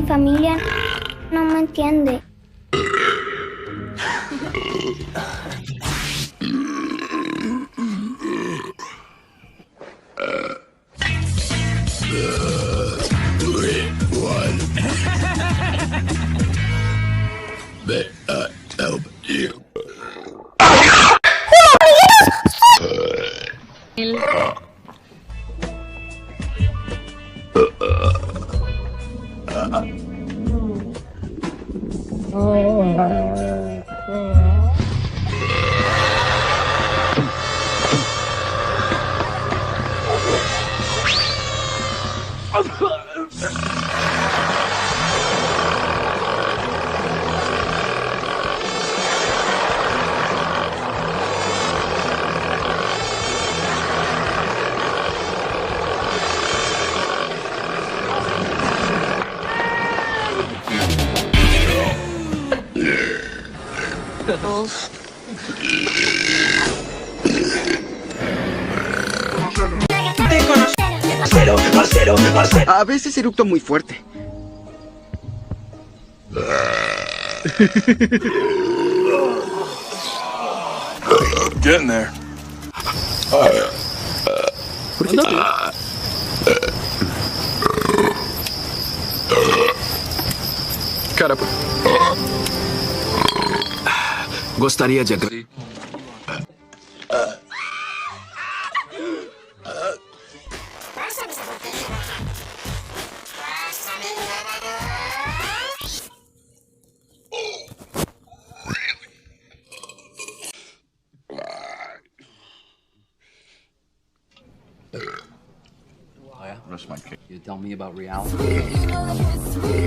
Mi familia no me entiende. Help you. A veces eructo muy fuerte. Getting there. ¿Por qué? Cara. Gostaria de Oh yeah? You tell me about reality.